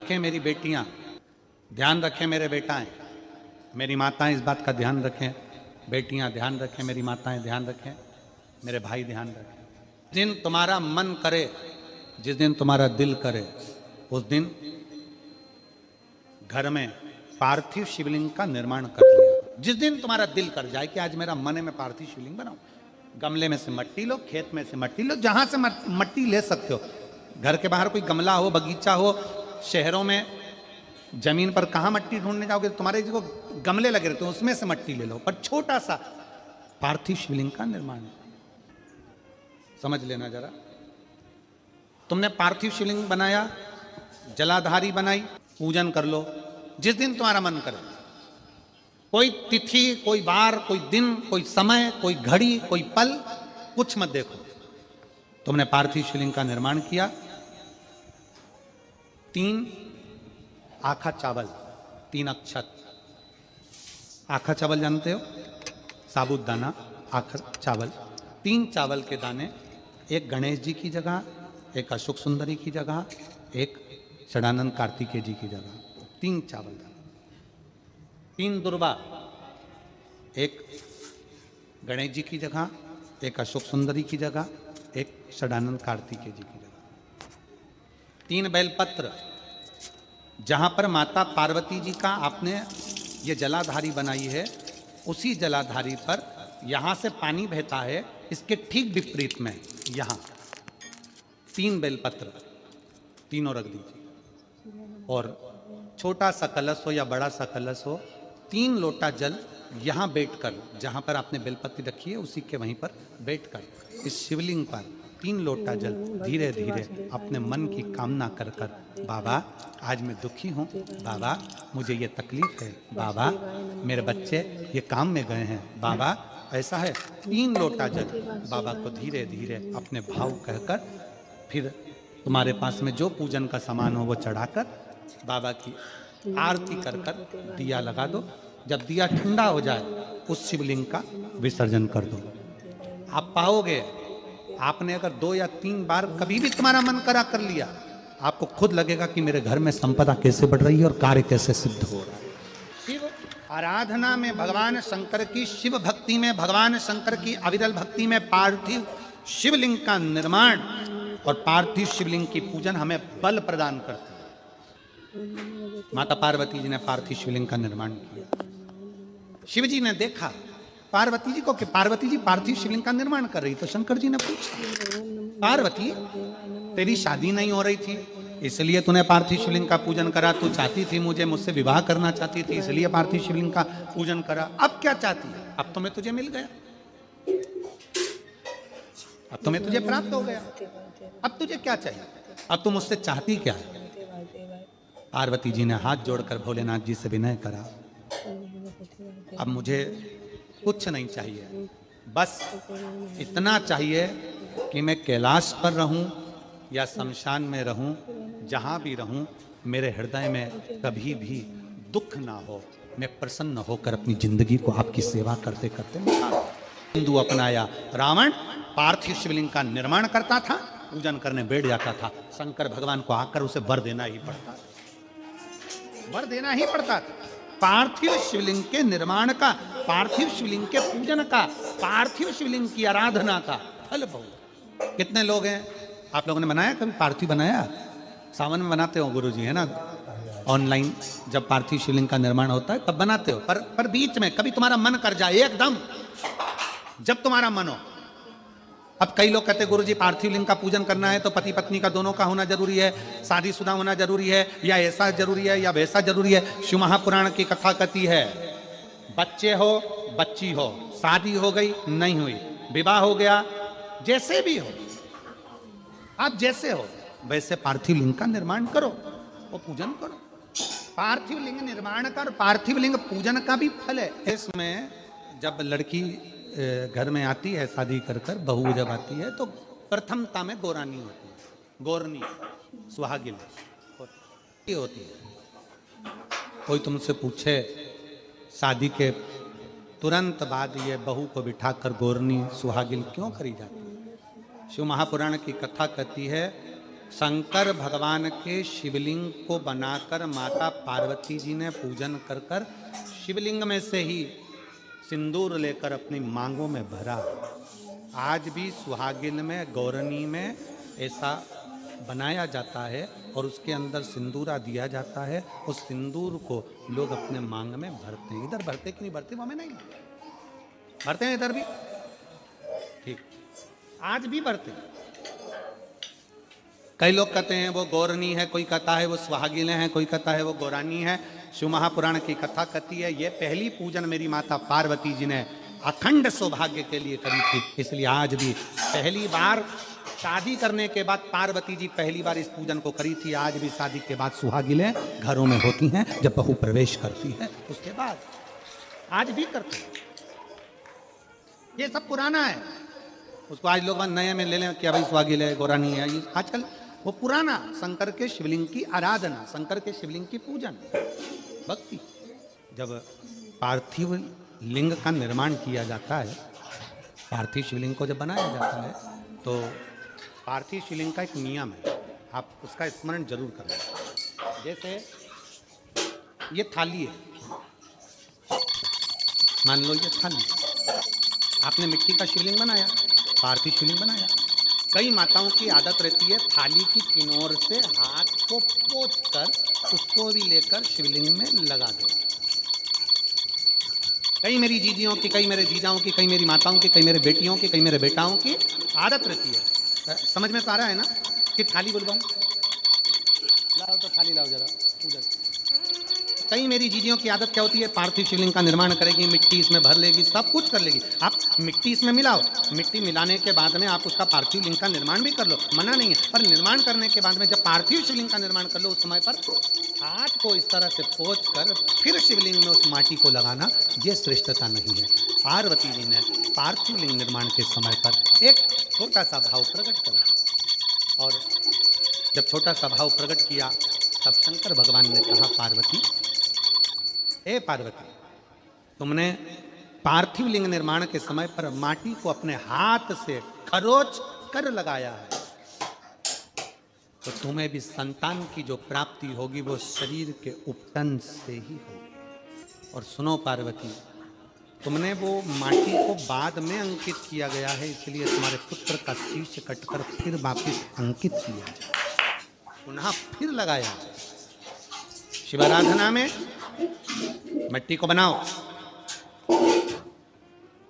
रखें मेरी बेटियां, ध्यान रखें मेरे बेटाएं, मेरी माताएं इस बात का ध्यान रखें, बेटियां ध्यान रखें, मेरी माताएं ध्यान रखें, मेरे भाई ध्यान रखें। जिस दिन तुम्हारा मन करे, जिस दिन तुम्हारा दिल करे, उस दिन घर में पार्थिव शिवलिंग का निर्माण कर लिया। जिस दिन तुम्हारा दिल कर जाए कि आज मेरा मन है मैं पार्थिव शिवलिंग बनाऊं, गमले में से मट्टी लो, खेत में से मट्टी लो, जहां से मट्टी ले सकते हो। घर के बाहर कोई गमला हो, बगीचा हो, शहरों में जमीन पर कहां मट्टी ढूंढने जाओगे, तुम्हारे जो गमले लगे रहते हो उसमें से मट्टी ले लो, पर छोटा सा पार्थिव शिवलिंग का निर्माण समझ लेना जरा। तुमने पार्थिव शिवलिंग बनाया, जलाधारी बनाई, पूजन कर लो जिस दिन तुम्हारा मन करे। कोई तिथि, कोई वार, कोई दिन, कोई समय, कोई घड़ी, कोई पल कुछ मत देखो। तुमने पार्थिव शिवलिंग का निर्माण किया। 3 आखा चावल, 3 अक्षत। आखा चावल जानते हो, साबुदाना आखा चावल। 3 चावल के दाने, एक गणेश जी की जगह, एक अशोक सुंदरी की जगह, एक षडानंद कार्तिकेय जी की जगह। 3 चावल दाने। 3 दुर्वा, एक गणेश जी की जगह, एक अशोक सुंदरी की जगह, एक षडानंद कार्तिकेय जी की जगह। 3 बेलपत्र, जहां पर माता पार्वती जी का आपने ये जलाधारी बनाई है, उसी जलाधारी पर यहां से पानी बहता है, इसके ठीक विपरीत में यहां 3 बेलपत्र, तीनों रख दीजिए। और छोटा सा कलश हो या बड़ा सा कलश हो, 3 लोटा जल यहां बैठकर, जहां पर आपने बेलपत्ती रखी है उसी के वहीं पर बैठकर इस शिवलिंग पर 3 लोटा जल धीरे धीरे अपने मन की कामना कर कर, बाबा आज मैं दुखी हूँ, बाबा मुझे ये तकलीफ है, बाबा मेरे बच्चे ये काम में गए हैं, बाबा ऐसा है। 3 लोटा जल बाबा को धीरे धीरे अपने भाव कहकर, फिर तुम्हारे पास में जो पूजन का सामान हो वो चढ़ाकर बाबा की आरती कर कर दिया लगा दो। जब दिया ठंडा हो जाए उस शिवलिंग का विसर्जन कर दो। आप पाओगे, आपने अगर 2 या 3 बार कभी भी तुम्हारा मन करा कर लिया, आपको खुद लगेगा कि मेरे घर में संपदा कैसे बढ़ रही है और कार्य कैसे सिद्ध हो रहा है। शिव आराधना में भगवान शंकर की, शिव भक्ति में भगवान शंकर की अविरल भक्ति में पार्थिव शिवलिंग का निर्माण और पार्थिव शिवलिंग की पूजन हमें बल प्रदान करती है। माता पार्वती जी ने पार्थिव शिवलिंग का निर्माण किया। शिव जी ने देखा पार्वती जी को कि पार्वती जी पार्थिव शिवलिंग का निर्माण कर रही, तो शंकर जी ने पूछा, पार्वती तेरी शादी नहीं हो रही थी इसलिए तूने पार्थिव शिवलिंग का पूजन करा, तू चाहती थी मुझसे विवाह करना चाहती थी इसलिए पार्थिव शिवलिंग का पूजन करा, अब क्या चाहती है? अब तो मैं तुझे मिल गया, अब तो मैं तुझे प्राप्त हो गया, अब तुझे क्या चाहिए, अब तुम मुझसे चाहती क्या है? पार्वती जी ने हाथ जोड़कर भोलेनाथ जी से विनय करा, अब मुझे कुछ नहीं चाहिए, बस इतना चाहिए कि मैं कैलाश पर रहूं या शमशान में रहूं, जहां भी रहूं मेरे हृदय में कभी भी दुख ना हो, मैं प्रसन्न होकर अपनी जिंदगी को आपकी सेवा करते करते हिंदू अपनाया। रावण पार्थिव शिवलिंग का निर्माण करता था, पूजन करने बैठ जाता था, शंकर भगवान को आकर उसे वर देना ही पड़ता था, वर देना ही पड़ता था। पार्थिव शिवलिंग के निर्माण का, पार्थिव शिवलिंग के पूजन का, पार्थिव शिवलिंग की आराधना का फल बहुत। कितने लोग हैं, आप लोगों ने बनाया कभी पार्थिव? बनाया, सावन में बनाते हो गुरुजी, है ना, ऑनलाइन जब पार्थिव शिवलिंग का निर्माण होता है तब बनाते हो, पर बीच में कभी तुम्हारा मन कर जाए, एकदम जब तुम्हारा मन हो। अब कई लोग कहते हैं गुरुजी पार्थिव लिंग का पूजन करना है तो पति पत्नी का दोनों का होना जरूरी है, शादीशुदा होना जरूरी है, या ऐसा जरूरी है या वैसा जरूरी है। शिव महापुराण की कथा कहती है, बच्चे हो बच्ची हो, शादी हो गई नहीं हुई, विवाह हो गया, जैसे भी हो, आप जैसे हो वैसे पार्थिव लिंग का निर्माण करो और पूजन करो। पार्थिव लिंग निर्माण कर, पार्थिव लिंग पूजन का भी फल है। इसमें जब लड़की घर में आती है शादी कर कर, बहू जब आती है तो प्रथमता में गोरानी होती है, गोरनी सुहागिन होती है। कोई तुमसे पूछे शादी के तुरंत बाद ये बहू को बिठाकर गोरनी सुहागिन क्यों करी जाती है? शिव महापुराण की कथा कहती है शंकर भगवान के शिवलिंग को बनाकर माता पार्वती जी ने पूजन कर कर शिवलिंग में से ही सिंदूर लेकर अपनी मांगों में भरा। आज भी सुहागिन में, गौरनी में ऐसा बनाया जाता है और उसके अंदर सिंदूरा दिया जाता है। उस सिंदूर को लोग अपने मांग में भरते हैं। इधर भरते कि नहीं भरते वो हमें नहीं भरते हैं, इधर भी ठीक, आज भी भरते हैं। कई लोग कहते हैं वो गौरनी है, कोई कहता है वो सुहागिन है, कोई कहता है वो गौरानी है। शिव महापुराण की कथा कहती है ये पहली पूजन मेरी माता पार्वती जी ने अखंड सौभाग्य के लिए करी थी, इसलिए आज भी पहली बार शादी करने के बाद पार्वती जी पहली बार इस पूजन को करी थी। आज भी शादी के बाद सुहागिनें घरों में होती हैं, जब बहू प्रवेश करती है उसके बाद आज भी करते हैं। ये सब पुराना है, उसको आज लोग नए में ले लें कि भाई सुहागिन है, गौरानी है। आजकल वो पुराना शंकर के शिवलिंग की आराधना, शंकर के शिवलिंग की पूजन, भक्ति। जब पार्थिव लिंग का निर्माण किया जाता है, पार्थिव शिवलिंग को जब बनाया जाता है तो पार्थिव शिवलिंग का एक नियम है, आप उसका स्मरण जरूर करें। जैसे ये थाली है, मान लो ये थाली, आपने मिट्टी का शिवलिंग बनाया, पार्थिव शिवलिंग बनाया। कई माताओं की आदत रहती है थाली की किनार से हाथ को पोंछ कर उसको भी लेकर शिवलिंग में लगा दे। कई मेरी जीजियों की, कई मेरे जीजाओं की, कई मेरी माताओं की, कई मेरे बेटियों की, कई मेरे बेटाओं की आदत रहती है। समझ में तो आ रहा है ना कि थाली बुलवाऊं? लाओ तो थाली लाओ जरा पूजा। कई मेरी जीजियों की आदत क्या होती है, पार्थिव शिवलिंग का निर्माण करेगी, मिट्टी इसमें भर लेगी, सब कुछ कर लेगी। आप मिट्टी इसमें मिलाओ, मिट्टी मिलाने के बाद में आप उसका पार्थिव लिंग का निर्माण भी कर लो, मना नहीं है। पर निर्माण करने के बाद में जब पार्थिव शिवलिंग का निर्माण कर लो उस समय पर हाथ को इस तरह से पोंछ कर फिर शिवलिंग में उस माटी को लगाना, ये श्रेष्ठता नहीं है। पार्वती जी ने पार्थिव लिंग निर्माण के समय पर एक छोटा सा भाव प्रकट करा, और जब छोटा सा भाव प्रकट किया तब शंकर भगवान ने कहा पार्वती, ए पार्वती, तुमने पार्थिव लिंग निर्माण के समय पर माटी को अपने हाथ से खरोच कर लगाया है, तो तुम्हें भी संतान की जो प्राप्ति होगी वो शरीर के उपटन से ही होगी। और सुनो पार्वती, तुमने वो माटी को बाद में अंकित किया गया है, इसलिए तुम्हारे पुत्र का शीश कटकर फिर वापिस अंकित किया जाए, पुनः फिर लगाया जाए। शिवाराधना में मिट्टी को बनाओ,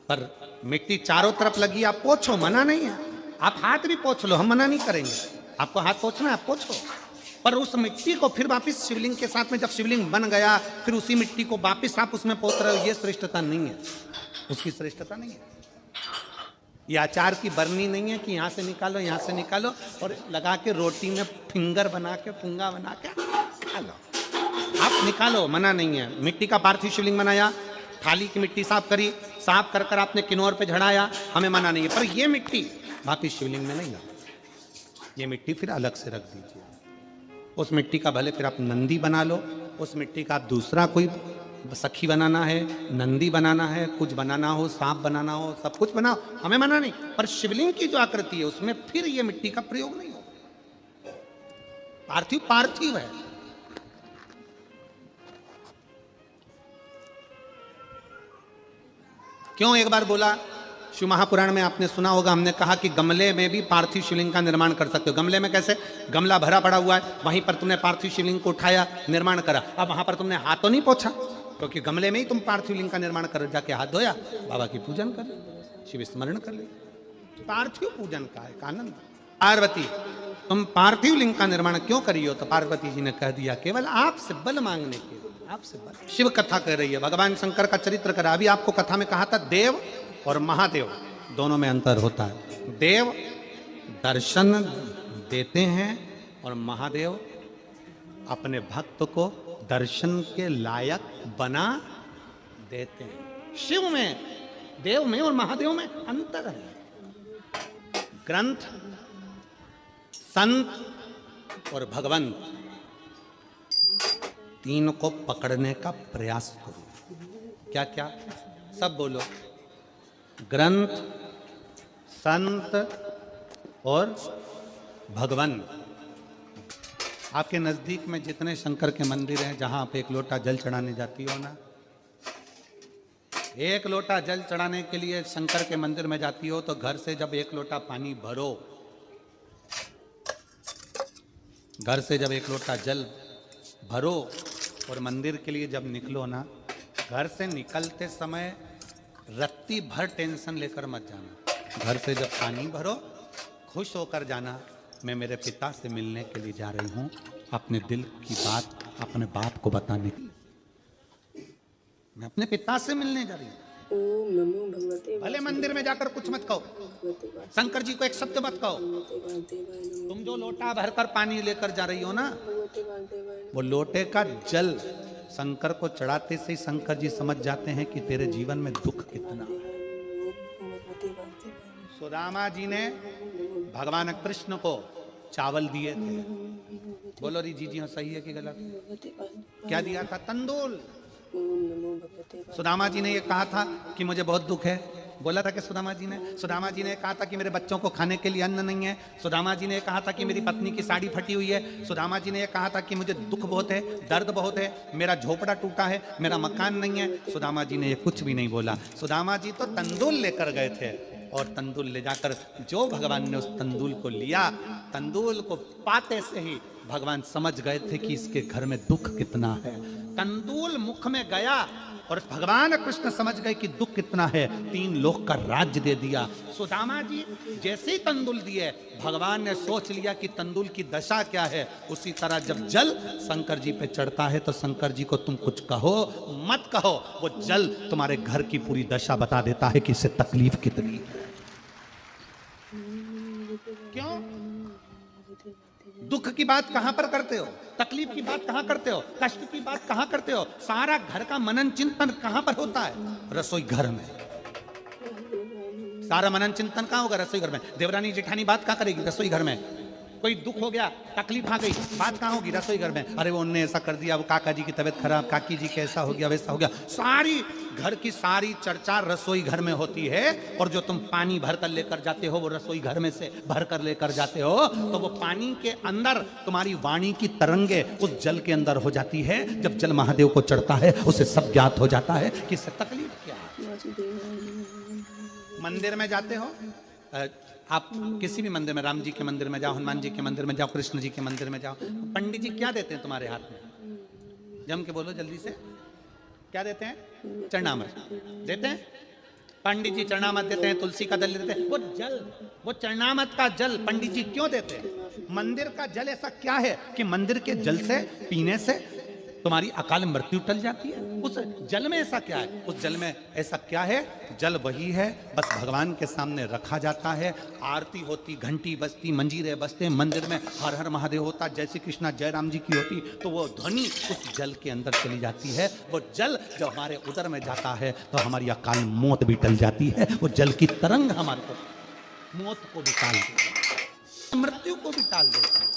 पर मिट्टी चारों तरफ लगी, आप पोंछो, मना नहीं है। आप हाथ भी पोंछ लो, हम मना नहीं करेंगे। आपको हाथ पोंछना है आप पोंछो, पर उस मिट्टी को फिर वापस शिवलिंग के साथ में, जब शिवलिंग बन गया फिर उसी मिट्टी को वापस आप उसमें पोत रहे हो, ये श्रेष्ठता नहीं है, उसकी श्रेष्ठता नहीं है। ये आचार की बरनी नहीं है कि यहाँ से निकालो, यहाँ से निकालो और लगा के रोटी में फिंगर बना के, पुंगा बना के खा लो। आप निकालो, मना नहीं है। मिट्टी का पार्थिव शिवलिंग बनाया, थाली की मिट्टी साफ करी, साफ कर कर आपने किन्नौर पे झड़ाया, हमें मना नहीं है। पर ये मिट्टी वापिस शिवलिंग में नहीं लगा, ये मिट्टी फिर अलग से रख दीजिए। उस मिट्टी का भले फिर आप नंदी बना लो, उस मिट्टी का आप दूसरा कोई सखी बनाना है, नंदी बनाना है, कुछ बनाना हो, सांप बनाना हो, सब कुछ बनाओ, हमें मना नहीं। पर शिवलिंग की जो आकृति है उसमें फिर ये मिट्टी का प्रयोग नहीं होगा। पार्थिव पार्थिव है। क्यों एक बार बोला, शिव महापुराण में आपने सुना होगा, हमने कहा कि गमले में भी पार्थिव शिवलिंग का निर्माण कर सकते हो। गमले में कैसे? गमला भरा पड़ा हुआ है, वहीं पर तुमने पार्थिव शिवलिंग को उठाया, निर्माण करा। अब वहां पर तुमने हाथ तो नहीं पोंछा, क्योंकि गमले में ही तुम पार्थिव लिंग का निर्माण कर, जाके हाथ धोया, बाबा की पूजन कर, शिव स्मरण कर ले। पार्थिव पूजन का एक आनंद। पार्वती, तुम पार्थिव लिंग का निर्माण क्यों करी हो? तो पार्वती जी ने कह दिया, केवल आपसे बल मांगने के लिए, आपसे बल। शिव कथा कर रही है, भगवान शंकर का चरित्र करा। अभी आपको कथा में कहा था देव और महादेव दोनों में अंतर होता है। देव दर्शन देते हैं और महादेव अपने भक्त को दर्शन के लायक बना देते हैं। शिव में, देव में और महादेव में अंतर है। ग्रंथ, संत और भगवंत, तीन को पकड़ने का प्रयास करो। क्या क्या? सब बोलो। ग्रंथ, संत और भगवंत, आपके नजदीक में जितने शंकर के मंदिर हैं, जहां आप एक लोटा जल चढ़ाने जाती हो ना, एक लोटा जल चढ़ाने के लिए शंकर के मंदिर में जाती हो, तो घर से जब एक लोटा पानी भरो, घर से जब एक लोटा जल भरो और मंदिर के लिए जब निकलो ना, घर से निकलते समय रत्ती भर टेंशन लेकर मत जाना। घर से जब पानी भरो, खुश होकर जाना, मैं मेरे पिता से मिलने के लिए जा रही हूँ, अपने दिल की बात अपने बाप को बताने की। मैं अपने पिता से मिलने जा रही हूँ। ओम नमो भगवते भले मंदिर में जाकर कुछ मत कहो, शंकर जी को एक शब्द मत कहो। तुम जो लोटा भरकर पानी लेकर जा रही हो ना, वो लोटे का जल शंकर को चढ़ाते से ही शंकर जी समझ जाते हैं कि तेरे जीवन में दुख कितना है। सुदामा जी ने भगवान कृष्ण को चावल दिए थे। बोलो री जी हाँ, सही है कि गलत? क्या दिया था? तंदूल। सुदामा जी ने ये कहा था कि मुझे बहुत दुख है। बोला था कि सुदामा जी ने कहा था कि मेरे बच्चों को खाने के लिए अन्न नहीं है। सुदामा जी ने कहा था कि मेरी पत्नी की साड़ी फटी हुई है। सुदामा जी ने कहा था कि मुझे दुख बहुत है, दर्द बहुत है, मेरा झोपड़ा टूटा है, मेरा मकान नहीं है। सुदामा जी ने ये कुछ भी नहीं बोला। सुदामा जी तो तंदूल लेकर गए थे, और तंदूल ले जाकर जो भगवान ने उस तंदूल को लिया, तंदूल को पाते से ही भगवान समझ गए थे कि इसके घर में दुख कितना है। तंदूल मुख में गया और भगवान कृष्ण समझ गए कि दुख कितना है। 3 लोक का राज्य दे दिया। सुदामा जी जैसे ही तंदूल दिए, भगवान ने सोच लिया कि तंदूल की दशा क्या है। उसी तरह जब जल शंकर जी पे चढ़ता है, तो शंकर जी को तुम कुछ कहो मत कहो, वो जल तुम्हारे घर की पूरी दशा बता देता है कि इससे तकलीफ कितनी है। क्यों? दुख की बात कहां पर करते हो? तकलीफ की बात कहां करते हो? कष्ट की बात कहां करते हो? सारा घर का मनन चिंतन कहां पर होता है? रसोई घर में। सारा मनन चिंतन कहां होगा? रसोई घर में। देवरानी जेठानी बात कहां करेगी? रसोई घर में। कोई दुख हो गया, तकलीफ आ गई, बात कहां होगी? रसोई घर में। अरे वो उनने ऐसा कर दिया, वो काका जी की तबीयत खराब, काकी जी कैसा हो गया, वैसा हो गया। सारी घर की सारी चर्चा रसोई घर में होती है। और जो तुम पानी भर कर लेकर जाते हो, वो रसोई घर में से भर कर लेकर जाते हो, तो वो पानी के अंदर तुम्हारी वाणी की तरंगे उस जल के अंदर हो जाती है। जब जल महादेव को चढ़ता है, उसे सब ज्ञात हो जाता है कि इससे तकलीफ क्या है। मंदिर में जाते हो, आप किसी भी मंदिर में, राम जी के मंदिर में जाओ, हनुमान जी के मंदिर में जाओ, कृष्ण जी के मंदिर में जाओ, पंडित जी क्या देते हैं तुम्हारे हाथ में? जम के बोलो जल्दी से, क्या देते हैं? चरणामृत देते हैं। पंडित जी चरणामृत देते हैं, तुलसी का दल देते हैं। वो जल, वो चरणामृत का जल पंडित जी क्यों देते हैं? मंदिर का जल ऐसा क्या है कि मंदिर के जल से पीने से तुम्हारी अकाल मृत्यु टल जाती है? उस जल में ऐसा क्या है? उस जल में ऐसा क्या है? जल वही है, बस भगवान के सामने रखा जाता है, आरती होती, घंटी बजती, मंजीरे बजते, मंदिर में हर हर महादेव होता, जय श्री कृष्णा जय राम जी की होती, तो वो ध्वनि उस जल के अंदर चली जाती है। वो जल जब हमारे उदर में जाता है, तो हमारी अकाल मौत भी टल जाती है। वो जल की तरंग हमारे को मौत को भी टाल देती है, मृत्यु को भी टाल देती है।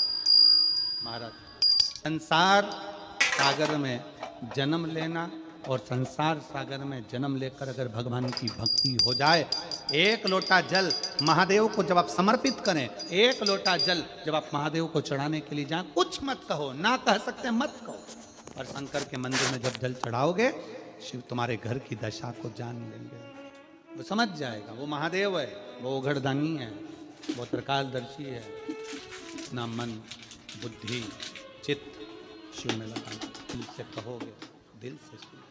महाराज, संसार सागर में जन्म लेना और संसार सागर में जन्म लेकर अगर भगवान की भक्ति हो जाए, एक लोटा जल महादेव को जब आप समर्पित करें, एक लोटा जल जब आप महादेव को चढ़ाने के लिए जाएं, कुछ मत कहो, ना कह सकते मत कहो, और शंकर के मंदिर में जब जल चढ़ाओगे, शिव तुम्हारे घर की दशा को जान लेंगे। वो समझ जाएगा, वो महादेव है, वो उघड़दानी है, वो त्रिकालदर्शी है। ना मन बुद्धि चित्त शिव में लगाना, दिल से कहोगे, दिल से सुनो।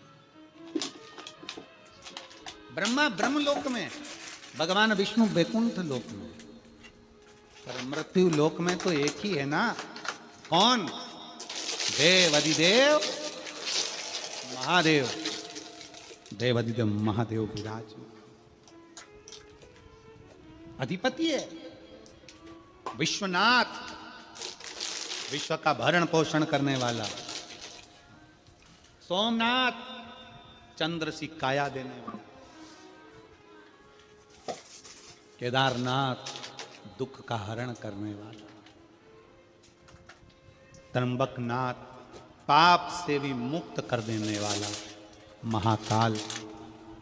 ब्रह्मा ब्रह्मलोक में, भगवान विष्णु वैकुंठ लोक में, पर मृत्यु लोक में तो एक ही है ना। कौन? देव अधिदेव महादेव। देव अधिदेव महादेव विराज अधिपति है, विश्वनाथ, विश्व का भरण पोषण करने वाला, सोमनाथ, चंद्र सी काया देने वाला, केदारनाथ, दुख का हरण करने वाला, त्र्यंबकनाथ, पाप से भी मुक्त कर देने वाला, महाकाल,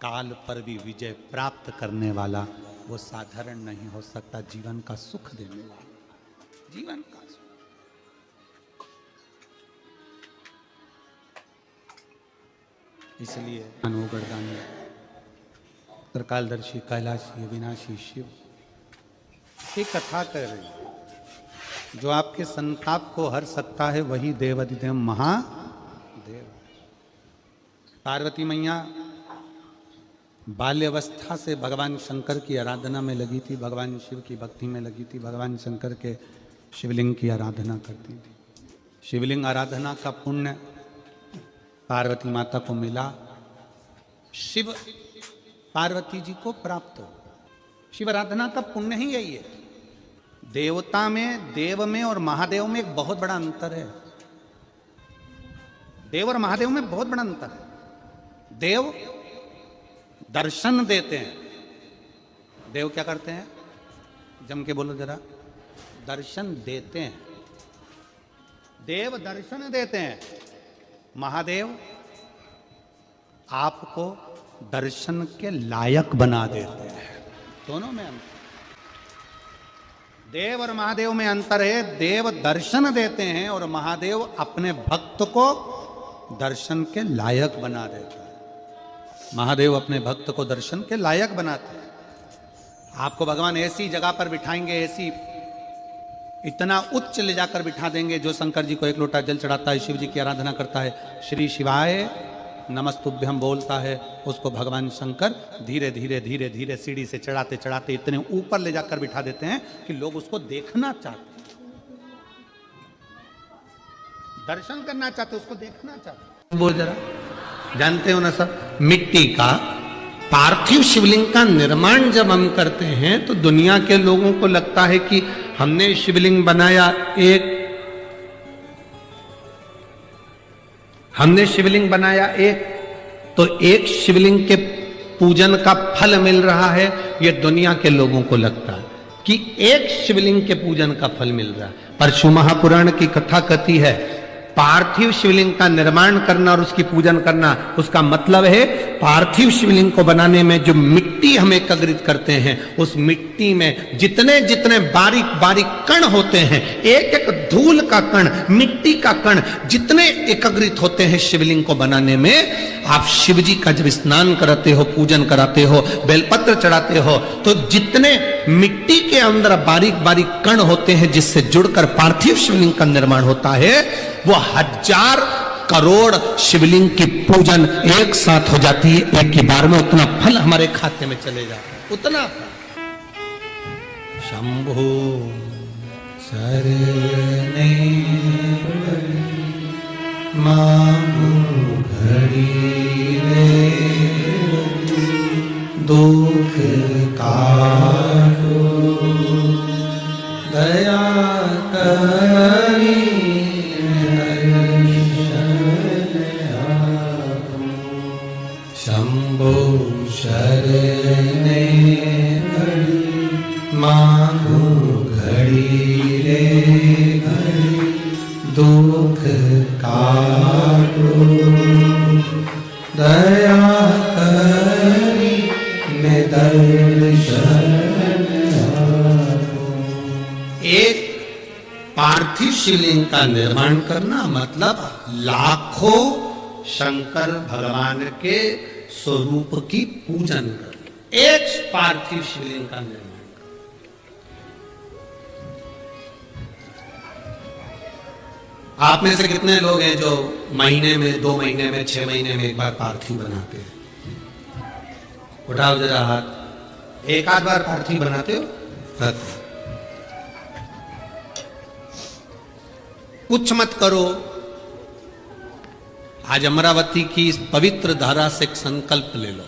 काल पर भी विजय प्राप्त करने वाला। वो साधारण नहीं हो सकता, जीवन का सुख देने वाला, जीवन का सुख। इसलिए अनुगणदानी त्रिकालदर्शी कैलाशी अविनाशी शिव की कथा कर रही है। जो आपके संताप को हर सकता है वही देवाधिदेव महादेव। पार्वती मैया बाल्यावस्था से भगवान शंकर की आराधना में लगी थी, भगवान शिव की भक्ति में लगी थी, भगवान शंकर के शिवलिंग की आराधना करती थी। शिवलिंग आराधना का पुण्य पार्वती माता को मिला, शिव पार्वती जी को प्राप्त हो। शिव आराधना का पुण्य ही यही है। देवता में, देव में और महादेव में एक बहुत बड़ा अंतर है। देव और महादेव में बहुत बड़ा अंतर है। देव दर्शन देते हैं। देव क्या करते हैं? जम के बोलो जरा। दर्शन देते हैं। देव दर्शन देते हैं। महादेव आपको दर्शन के लायक बना देते हैं। दोनों में अंतर। देव और महादेव में अंतर है। देव दर्शन देते हैं और महादेव अपने भक्त को दर्शन के लायक बना देते हैं। महादेव अपने भक्त को दर्शन के लायक बनाते हैं। आपको भगवान ऐसी जगह पर बिठाएंगे, ऐसी इतना उच्च ले जाकर बिठा देंगे। जो शंकर जी को एक लोटा जल चढ़ाता है, शिव जी की आराधना करता है, श्री शिवाय नमस्तुभ्यम बोलता है, उसको भगवान शंकर धीरे धीरे धीरे धीरे सीढ़ी से चढ़ाते चढ़ाते इतने ऊपर ले जाकर बिठा देते हैं कि लोग उसको देखना चाहते हैं, दर्शन करना चाहते, उसको देखना चाहते। बोल जरा। जानते हो ना सब, मिट्टी का पार्थिव शिवलिंग का निर्माण जब हम करते हैं तो दुनिया के लोगों को लगता है कि हमने शिवलिंग बनाया, हमने शिवलिंग बनाया तो एक शिवलिंग के पूजन का फल मिल रहा है। ये दुनिया के लोगों को लगता है कि एक शिवलिंग के पूजन का फल मिल रहा है। पर शिव महापुराण की कथा कहती है पार्थिव शिवलिंग का निर्माण करना और उसकी पूजन करना, उसका मतलब है पार्थिव शिवलिंग को बनाने में जो मिट्टी हम एकत्रित करते हैं, उस मिट्टी में जितने जितने बारीक बारीक कण होते हैं, एक एक धूल का कण, मिट्टी का कण जितने एकत्रित होते हैं शिवलिंग को बनाने में, आप शिव जी का जब स्नान कराते हो, पूजन कराते हो, बेलपत्र चढ़ाते हो, तो जितने मिट्टी के अंदर बारीक बारीक कण होते हैं जिससे जुड़कर पार्थिव शिवलिंग का निर्माण होता है, वो 1000 करोड़ शिवलिंग की पूजन एक साथ हो जाती है। एक ही बार में उतना फल हमारे खाते में चले जाता है, उतना फल। शंभो शरणे मांगू घड़ी रे, दुख काटो दया करी, शंभो शरणे मांगू घड़ी रे घड़ी, दुख काटो दया करी, मैं दर्शन आपो। एक पार्थिव शिवलिंग का निर्माण करना मतलब लाखों शंकर भगवान के स्वरूप की पूजन कर, एक पार्थिव शिवलिंग का निर्माण कर। आप में से कितने लोग हैं जो महीने में, 2 महीने में, 6 महीने में एक बार पार्थिव बनाते हैं? उठाओ जरा हाथ। एक आध बार पार्थिव बनाते हो? कुछ मत करो। आज अमरावती की इस पवित्र धारा से एक संकल्प ले लो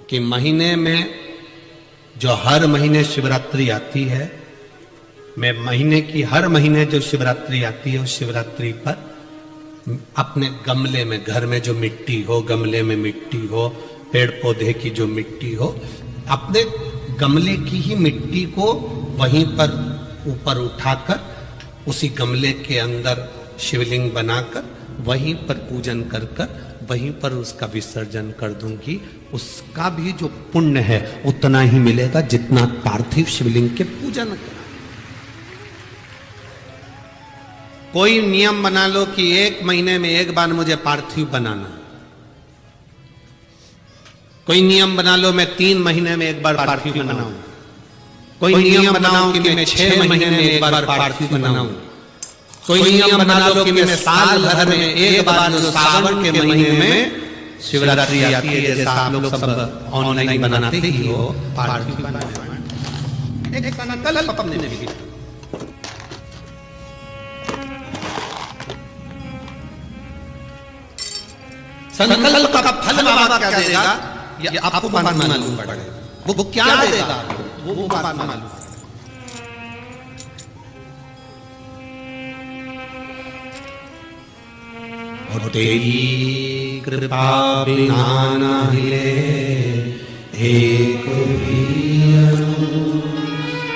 कि महीने में जो हर महीने शिवरात्रि आती है, मैं महीने की हर महीने जो शिवरात्रि आती है उस शिवरात्रि पर अपने गमले में, घर में जो मिट्टी हो, गमले में मिट्टी हो, पेड़ पौधे की जो मिट्टी हो, अपने गमले की ही मिट्टी को वहीं पर ऊपर उठाकर उसी गमले के अंदर शिवलिंग बनाकर वहीं पर पूजन कर कर वहीं पर उसका विसर्जन कर दूंगी। उसका भी जो पुण्य है उतना ही मिलेगा जितना पार्थिव शिवलिंग के पूजन का। कोई नियम बना लो कि 1 महीने में एक बार मुझे पार्थिव बनाना, कोई नियम बना लो मैं 3 महीने में एक बार पार्थिव बनाऊं, कोई नियम बनाओ कि मैं 6 महीने में एक बार पार्थिव बनाऊं, कोई नियम बना लो कि मैं साल भर में एक बार सावन के महीने में शिवरात्रि आती है, जैसा आप लोग सब ऑनलाइन बनाते ही हो पार्थिव बनाने, एक संकल्प अपने लिए। संकल्प का फल बाबा क्या देगा ये आपको मालूम पड़ेगा, वो क्या देगा वो बात मालूम। और तेरी कृपा बिना न हिले एक भी अणु,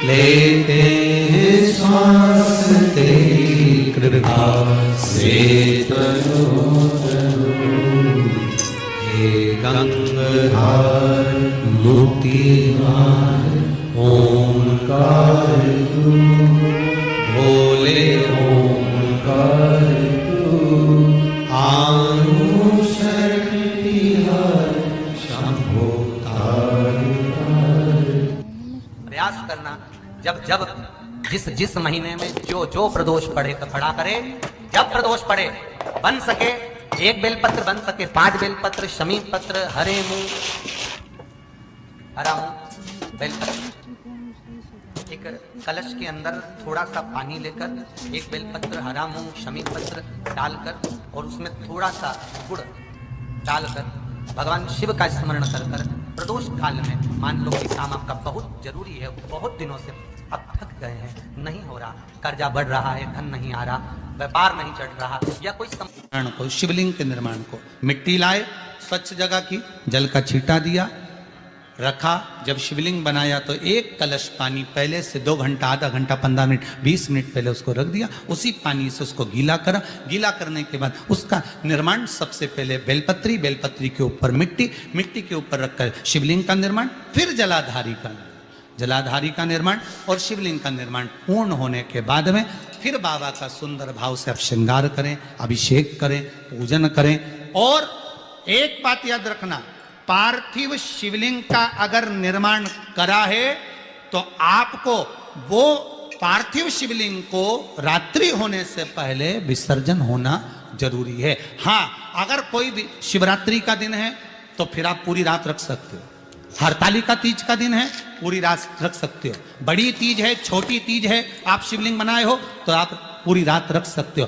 लेते हैं श्वास तेरी कृपा से तनो गंगाधर मुक्तिधार ओंकार तू, भोले ओंकार तू, आनु शक्ति हर शंभो तारिहार। प्रयास करना जब जब जिस जिस महीने में जो जो प्रदोष पड़े तो खड़ा करे, जब प्रदोष पड़े बन सके 1 बेलपत्र, बन सके 5 बेलपत्र, शमी पत्र, हरे मुंह, हरा मुंह बेलपत्र, एक कलश के अंदर थोड़ा सा पानी लेकर 1 बेलपत्र, हरा मुंह, शमी पत्र डालकर और उसमें थोड़ा सा गुड़ डालकर भगवान शिव का स्मरण कर कर प्रदोष काल में मान लो कि काम आपका बहुत जरूरी है, बहुत दिनों से अब थक गए हैं, नहीं हो रहा, कर्जा बढ़ रहा है, धन नहीं आ रहा, व्यापार नहीं चढ़ रहा, या कोई को शिवलिंग के निर्माण को मिट्टी लाए, स्वच्छ जगह की, जल का छींटा दिया, रखा। जब शिवलिंग बनाया तो 1 कलश पानी पहले से 2 घंटा, आधा घंटा, 15 मिनट, 20 मिनट पहले उसको रख दिया, उसी पानी से उसको गीला करा। गीला करने के बाद उसका निर्माण सबसे पहले बेलपत्री, बेलपत्री के ऊपर मिट्टी, मिट्टी के ऊपर रखकर शिवलिंग का निर्माण, फिर जलाधारी का निर्माण और शिवलिंग का निर्माण पूर्ण होने के बाद में फिर बाबा का सुंदर भाव से आप श्रृंगार करें, अभिषेक करें, पूजन करें। और एक बात याद रखना, पार्थिव शिवलिंग का अगर निर्माण करा है तो आपको वो पार्थिव शिवलिंग को रात्रि होने से पहले विसर्जन होना जरूरी है। हाँ, अगर कोई भी शिवरात्रि का दिन है तो फिर आप पूरी रात रख सकते हो, हरतालिका तीज का दिन है पूरी रात रख सकते हो, बड़ी तीज है, छोटी तीज है, आप शिवलिंग बनाए हो तो आप पूरी रात रख सकते हो।